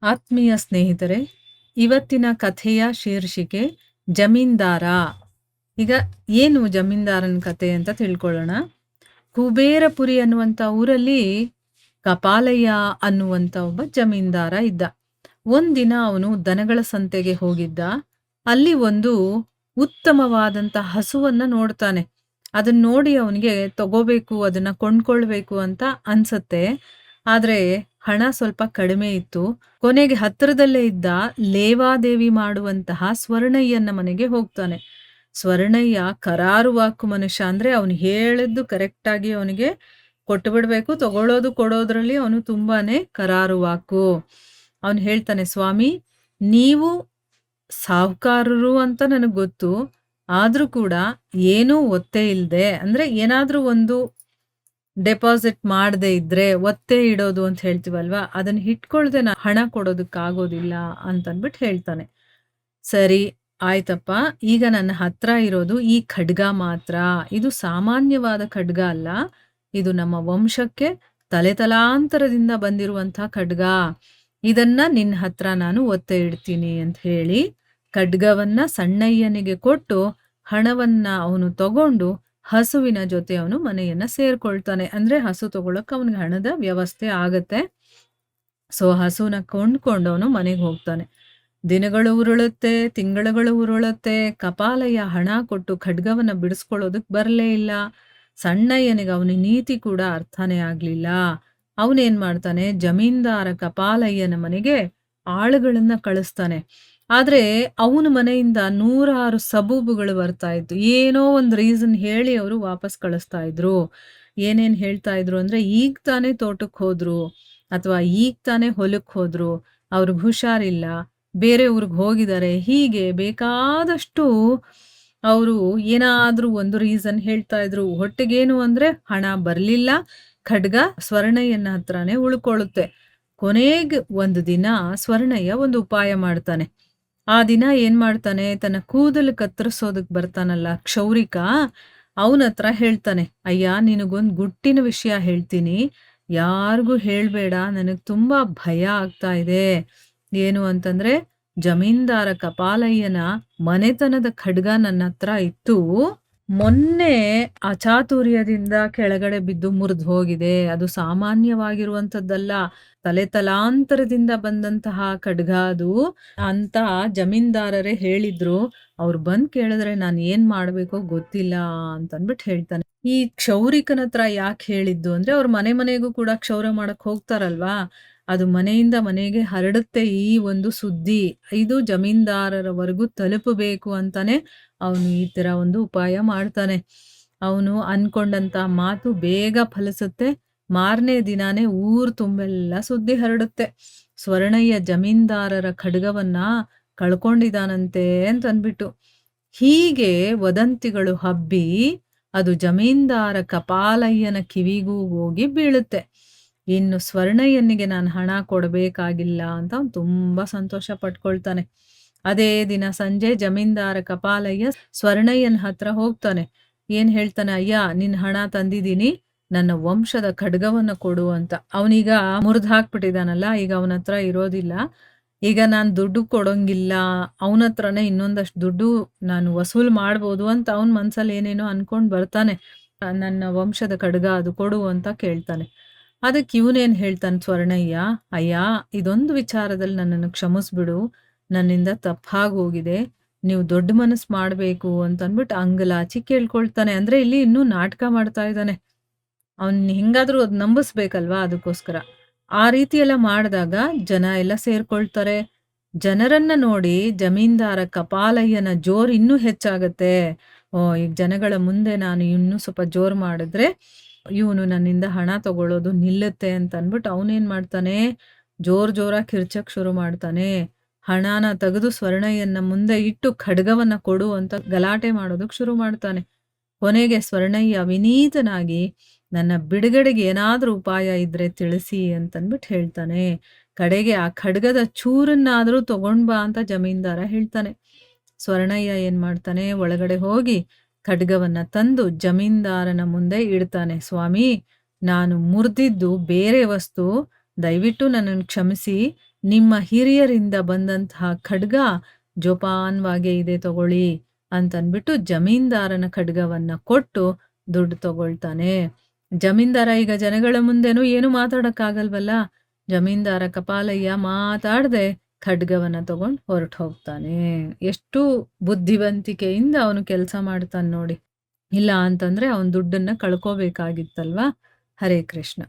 ಆತ್ಮೀಯ ಸ್ನೇಹಿತರೆ, ಇವತ್ತಿನ ಕಥೆಯ ಶೀರ್ಷಿಕೆ ಜಮೀನ್ದಾರ. ಈಗ ಏನು ಜಮೀನ್ದಾರನ ಕಥೆ ಅಂತ ತಿಳ್ಕೊಳ್ಳೋಣ. ಕುಬೇರಪುರಿ ಅನ್ನುವಂಥ ಊರಲ್ಲಿ ಕಪಾಲಯ್ಯ ಅನ್ನುವಂಥ ಒಬ್ಬ ಜಮೀನ್ದಾರ ಇದ್ದ. ಒಂದಿನ ಅವನು ದನಗಳ ಸಂತೆಗೆ ಹೋಗಿದ್ದ. ಅಲ್ಲಿ ಒಂದು ಉತ್ತಮವಾದಂಥ ಹಸುವನ್ನ ನೋಡ್ತಾನೆ. ಅದನ್ನ ನೋಡಿ ಅವನಿಗೆ ತಗೋಬೇಕು, ಅದನ್ನ ಕೊಂಡ್ಕೊಳ್ಬೇಕು ಅಂತ ಅನ್ಸತ್ತೆ. ಆದ್ರೆ ಹಣ ಸ್ವಲ್ಪ ಕಡಿಮೆ ಇತ್ತು. ಕೊನೆಗೆ ಹತ್ತಿರದಲ್ಲೇ ಇದ್ದ ಲೇವಾದೇವಿ ಮಾಡುವಂತಹ ಸ್ವರ್ಣಯ್ಯನ ಮನೆಗೆ ಹೋಗ್ತಾನೆ. ಸ್ವರ್ಣಯ್ಯ ಕರಾರುವಾಕು ಮನುಷ್ಯ. ಅಂದ್ರೆ ಅವನು ಹೇಳಿದ್ದು ಕರೆಕ್ಟಾಗಿ ಅವನಿಗೆ ಕೊಟ್ಟು ಬಿಡ್ಬೇಕು. ತಗೊಳ್ಳೋದು ಕೊಡೋದ್ರಲ್ಲಿ ಅವನು ತುಂಬಾನೇ ಕರಾರುವಾಕು. ಅವನು ಹೇಳ್ತಾನೆ, ಸ್ವಾಮಿ, ನೀವು ಸಾಹುಕಾರರು ಅಂತ ನನಗೆ ಗೊತ್ತು. ಆದ್ರೂ ಕೂಡ ಏನೂ ಒತ್ತೆ ಇಲ್ಲದೆ, ಅಂದ್ರೆ ಏನಾದ್ರೂ ಒಂದು ಡೆಪಾಸಿಟ್ ಮಾಡದೆ ಇದ್ರೆ ಒತ್ತೆ ಇಡೋದು ಅಂತ ಹೇಳ್ತೀವಲ್ವಾ, ಅದನ್ನ ಇಟ್ಕೊಳ್ದೆ ನಾ ಹಣ ಕೊಡೋದಕ್ಕಾಗೋದಿಲ್ಲ ಅಂತನ್ಬಿಟ್ಟು ಹೇಳ್ತಾನೆ. ಸರಿ ಆಯ್ತಪ್ಪ, ಈಗ ನನ್ನ ಹತ್ರ ಇರೋದು ಈ ಖಡ್ಗ ಮಾತ್ರ. ಇದು ಸಾಮಾನ್ಯವಾದ ಖಡ್ಗ ಅಲ್ಲ, ಇದು ನಮ್ಮ ವಂಶಕ್ಕೆ ತಲೆತಲಾಂತರದಿಂದ ಬಂದಿರುವಂಥ ಖಡ್ಗ. ಇದನ್ನ ನಿನ್ನ ಹತ್ರ ನಾನು ಒತ್ತೆ ಇಡ್ತೀನಿ ಅಂತ ಹೇಳಿ ಖಡ್ಗವನ್ನ ಸಣ್ಣಯ್ಯನಿಗೆ ಕೊಟ್ಟು ಹಣವನ್ನ ಅವನು ತಗೊಂಡು ಹಸುವಿನ ಜೊತೆ ಅವನು ಮನೆಯನ್ನ ಸೇರ್ಕೊಳ್ತಾನೆ. ಅಂದ್ರೆ ಹಸು ತಗೊಳಕ್ ಅವನಿಗೆ ಹಣದ ವ್ಯವಸ್ಥೆ ಆಗತ್ತೆ. ಸೊ ಹಸುನ ಕೊಂಡ್ಕೊಂಡು ಅವನು ಮನೆಗೆ ಹೋಗ್ತಾನೆ. ದಿನಗಳು ಉರುಳುತ್ತೆ, ತಿಂಗಳುಗಳು ಉರುಳುತ್ತೆ. ಕಪಾಲಯ್ಯ ಹಣ ಕೊಟ್ಟು ಖಡ್ಗವನ್ನ ಬಿಡಿಸ್ಕೊಳ್ಳೋದಕ್ ಬರಲೇ ಇಲ್ಲ. ಸಣ್ಣಯ್ಯನಿಗೆ ಅವನ ನೀತಿ ಕೂಡ ಅರ್ಥನೇ ಆಗ್ಲಿಲ್ಲ. ಅವನೇನ್ ಮಾಡ್ತಾನೆ, ಜಮೀನ್ದಾರ ಕಪಾಲಯ್ಯನ ಮನೆಗೆ ಆಳುಗಳನ್ನ ಕಳಿಸ್ತಾನೆ. ಆದ್ರೆ ಅವನ ಮನೆಯಿಂದ 100 ಸಬೂಬುಗಳು ಬರ್ತಾ ಇತ್ತು. ಏನೋ ಒಂದು ರೀಸನ್ ಹೇಳಿ ಅವರು ವಾಪಸ್ ಕಳಿಸ್ತಾ ಇದ್ರು. ಏನೇನ್ ಹೇಳ್ತಾ ಇದ್ರು ಅಂದ್ರೆ, ಈಗ ತಾನೇ ತೋಟಕ್ಕೆ ಹೋದ್ರು, ಅಥವಾ ಈಗ ತಾನೇ ಹೊಲಕ್ಕೆ ಹೋದ್ರು, ಅವ್ರಿಗೆ ಹುಷಾರಿಲ್ಲ, ಬೇರೆ ಊರಿಗೆ ಹೋಗಿದ್ದಾರೆ, ಹೀಗೆ ಬೇಕಾದಷ್ಟು ಅವರು ಏನಾದ್ರೂ ಒಂದು ರೀಸನ್ ಹೇಳ್ತಾ ಇದ್ರು. ಹೊಟ್ಟೆಗೇನು ಅಂದ್ರೆ ಹಣ ಬರ್ಲಿಲ್ಲ, ಖಡ್ಗ ಸ್ವರ್ಣಯ್ಯನ ಹತ್ರನೇ ಉಳ್ಕೊಳ್ಳುತ್ತೆ. ಕೊನೆಗೆ ಒಂದು ದಿನ ಸ್ವರ್ಣಯ್ಯ ಒಂದು ಉಪಾಯ ಮಾಡ್ತಾನೆ. ಆ ದಿನ ಏನ್ ಮಾಡ್ತಾನೆ, ತನ್ನ ಕೂದಲು ಕತ್ತರಿಸೋದಕ್ ಬರ್ತಾನಲ್ಲ ಕ್ಷೌರಿಕ, ಅವನ ಹತ್ರ ಹೇಳ್ತಾನೆ, ಅಯ್ಯ, ನಿನಗೊಂದು ಗುಟ್ಟಿನ ವಿಷಯ ಹೇಳ್ತೀನಿ, ಯಾರಿಗೂ ಹೇಳ್ಬೇಡ, ನನಗ್ ತುಂಬಾ ಭಯ ಆಗ್ತಾ ಇದೆ. ಏನು ಅಂತಂದ್ರೆ, ಜಮೀನ್ದಾರ ಕಪಾಲಯ್ಯನ ಮನೆತನದ ಖಡ್ಗ ನನ್ನ ಹತ್ರ ಇತ್ತು. ಮೊನ್ನೆ ಅಚಾತುರ್ಯದಿಂದ ಕೆಳಗಡೆ ಬಿದ್ದು ಮುರಿದು ಹೋಗಿದೆ. ಅದು ಸಾಮಾನ್ಯವಾಗಿರುವಂತದ್ದಲ್ಲ, ತಲೆತಲಾಂತರದಿಂದ ಬಂದಂತಹ ಖಡ್ಗ ಅದು ಅಂತ ಜಮೀನ್ದಾರರೇ ಹೇಳಿದ್ರು. ಅವ್ರು ಬಂದ್ ಕೇಳಿದ್ರೆ ನಾನು ಏನ್ ಮಾಡ್ಬೇಕೋ ಗೊತ್ತಿಲ್ಲ ಅಂತನ್ಬಿಟ್ಟು ಹೇಳ್ತಾನೆ. ಈ ಕ್ಷೌರಿಕನ ಹತ್ರ ಯಾಕೆ ಹೇಳಿದ್ದು ಅಂದ್ರೆ, ಅವ್ರ ಮನೆ ಮನೆಗೂ ಕೂಡ ಕ್ಷೌರ ಮಾಡಕ್ ಹೋಗ್ತಾರಲ್ವಾ, ಅದು ಮನೆಯಿಂದ ಮನೆಗೆ ಹರಡುತ್ತೆ ಈ ಒಂದು ಸುದ್ದಿ. ಇದು ಜಮೀನ್ದಾರರವರೆಗೂ ತಲುಪಬೇಕು ಅಂತಾನೆ ಅವನು ಈ ತರ ಒಂದು ಉಪಾಯ ಮಾಡ್ತಾನೆ. ಅವನು ಅನ್ಕೊಂಡಂತ ಮಾತು ಬೇಗ ಫಲಿಸುತ್ತೆ. ಮಾರನೇ ದಿನಾನೇ ಊರ್ ತುಂಬೆಲ್ಲ ಸುದ್ದಿ ಹರಡುತ್ತೆ. ಸ್ವರ್ಣಯ್ಯ ಜಮೀನ್ದಾರರ ಖಡ್ಗವನ್ನ ಕಳ್ಕೊಂಡಿದಾನಂತೆ ಅಂತ ಅನ್ಬಿಟ್ಟು. ಹೀಗೆ ವದಂತಿಗಳು ಹಬ್ಬಿ ಅದು ಜಮೀನ್ದಾರ ಕಪಾಲಯ್ಯನ ಕಿವಿಗೂ ಹೋಗಿ ಬೀಳುತ್ತೆ. ಇನ್ನು ಸ್ವರ್ಣಯ್ಯನಿಗೆ ನಾನು ಹಣ ಕೊಡಬೇಕಾಗಿಲ್ಲ ಅಂತ ಅವ್ನು ತುಂಬಾ ಸಂತೋಷ ಪಟ್ಕೊಳ್ತಾನೆ. ಅದೇ ದಿನ ಸಂಜೆ ಜಮೀನ್ದಾರ ಕಪಾಲಯ್ಯ ಸ್ವರ್ಣಯ್ಯನ ಹತ್ರ ಹೋಗ್ತಾನೆ. ಏನ್ ಹೇಳ್ತಾನೆ, ಅಯ್ಯ, ನಿನ್ ಹಣ ತಂದಿದ್ದೀನಿ, ನನ್ನ ವಂಶದ ಖಡ್ಗವನ್ನ ಕೊಡು ಅಂತ. ಅವನೀಗ ಮುರಿದು ಹಾಕ್ಬಿಟ್ಟಿದಾನಲ್ಲ, ಈಗ ಅವನ ಹತ್ರ ಇರೋದಿಲ್ಲ. ಈಗ ನಾನು ದುಡ್ಡು ಕೊಡೋಂಗಿಲ್ಲ, ಅವನ ಹತ್ರನೇ ಇನ್ನೊಂದಷ್ಟು ದುಡ್ಡು ನಾನು ವಸೂಲ್ ಮಾಡ್ಬೋದು ಅಂತ ಅವನ ಮನ್ಸಲ್ಲಿ ಏನೇನೋ ಅನ್ಕೊಂಡ್ ಬರ್ತಾನೆ. ನನ್ನ ವಂಶದ ಖಡ್ಗ ಅದು ಕೊಡು ಅಂತ ಕೇಳ್ತಾನೆ. ಅದಕ್ಕೆ ಇವನೇನ್ ಹೇಳ್ತಾನೆ ಸ್ವರ್ಣಯ್ಯ, ಅಯ್ಯ, ಇದೊಂದು ವಿಚಾರದಲ್ಲಿ ನನ್ನನ್ನು ಕ್ಷಮಿಸ್ಬಿಡು, ನನ್ನಿಂದ ತಪ್ಪಾಗೋಗಿದೆ, ನೀವು ದೊಡ್ಡ ಮನಸ್ಸು ಮಾಡ್ಬೇಕು ಅಂತ ಅಂದ್ಬಿಟ್ಟು ಅಂಗಲಾಚಿ ಕೇಳ್ಕೊಳ್ತಾನೆ. ಅಂದ್ರೆ ಇಲ್ಲಿ ಇನ್ನೂ ನಾಟಕ ಮಾಡ್ತಾ ಇದ್ದಾನೆ. ಅವನ್ ಹೆಂಗಾದ್ರೂ ಅದ್ ನಂಬಿಸ್ಬೇಕಲ್ವಾ, ಅದಕ್ಕೋಸ್ಕರ. ಆ ರೀತಿ ಎಲ್ಲ ಮಾಡಿದಾಗ ಜನ ಎಲ್ಲ ಸೇರ್ಕೊಳ್ತಾರೆ. ಜನರನ್ನ ನೋಡಿ ಜಮೀನ್ದಾರ ಕಪಾಲಯ್ಯನ ಜೋರ್ ಇನ್ನೂ ಹೆಚ್ಚಾಗತ್ತೆ. ಈಗ ಜನಗಳ ಮುಂದೆ ನಾನು ಇನ್ನೂ ಸ್ವಲ್ಪ ಜೋರ್ ಮಾಡಿದ್ರೆ ಇವನು ನನ್ನಿಂದ ಹಣ ತಗೊಳ್ಳೋದು ನಿಲ್ಲುತ್ತೆ ಅಂತ ಅನ್ಬಿಟ್ಟು ಅವನೇನ್ ಮಾಡ್ತಾನೆ, ಜೋರಾಗಿ ಕಿರ್ಚಕ್ ಶುರು ಮಾಡ್ತಾನೆ. ಹಣನ ತೆಗೆದು ಸ್ವರ್ಣಯ್ಯನ ಮುಂದೆ ಇಟ್ಟು ಖಡ್ಗವನ್ನ ಕೊಡು ಅಂತ ಗಲಾಟೆ ಮಾಡೋದಕ್ ಶುರು ಮಾಡ್ತಾನೆ. ಕೊನೆಗೆ ಸ್ವರ್ಣಯ್ಯ ವಿನೀತನಾಗಿ, ನನ್ನ ಬಿಡುಗಡೆಗೆ ಏನಾದ್ರೂ ಉಪಾಯ ಇದ್ರೆ ತಿಳಿಸಿ ಅಂತನ್ಬಿಟ್ಟು ಹೇಳ್ತಾನೆ. ಕಡೆಗೆ ಆ ಖಡ್ಗದ ಚೂರನ್ನಾದ್ರೂ ತಗೊಂಡ್ ಬಾ ಅಂತ ಜಮೀನ್ದಾರ ಹೇಳ್ತಾನೆ. ಸ್ವರ್ಣಯ್ಯ ಏನ್ ಮಾಡ್ತಾನೆ, ಒಳಗಡೆ ಹೋಗಿ ಖಡ್ಗವನ್ನ ತಂದು ಜಮೀನ್ದಾರನ ಮುಂದೆ ಇಡ್ತಾನೆ. ಸ್ವಾಮಿ, ನಾನು ಮುರಿದಿದ್ದು ಬೇರೆ ವಸ್ತು, ದಯವಿಟ್ಟು ನನ್ನನ್ನು ಕ್ಷಮಿಸಿ, ನಿಮ್ಮ ಹಿರಿಯರಿಂದ ಬಂದಂತಹ ಖಡ್ಗ ಜೋಪಾನ್ವಾಗೇ ಇದೆ ತಗೊಳ್ಳಿ ಅಂತನ್ಬಿಟ್ಟು ಜಮೀನ್ದಾರನ ಖಡ್ಗವನ್ನ ಕೊಟ್ಟು ದುಡ್ಡು ತಗೊಳ್ತಾನೆ. ಜಮೀನ್ದಾರ ಈಗ ಜನಗಳ ಮುಂದೆನೂ ಏನು ಮಾತಾಡಕ್ಕಾಗಲ್ವಲ್ಲ. ಜಮೀನ್ದಾರ ಕಪಾಲಯ್ಯ ಮಾತಾಡದೆ ಖಡ್ಗವನ್ನ ತಗೊಂಡು ಹೊರಟು ಹೋಗ್ತಾನೆ. ಎಷ್ಟು ಬುದ್ಧಿವಂತಿಕೆಯಿಂದ ಅವನು ಕೆಲಸ ಮಾಡ್ತಾನೆ ನೋಡಿ. ಇಲ್ಲ ಅಂತಂದ್ರೆ ಅವನ ದುಡ್ಡನ್ನ ಕಳ್ಕೋಬೇಕಾಗಿತ್ತಲ್ವಾ. ಹರೇ ಕೃಷ್ಣ.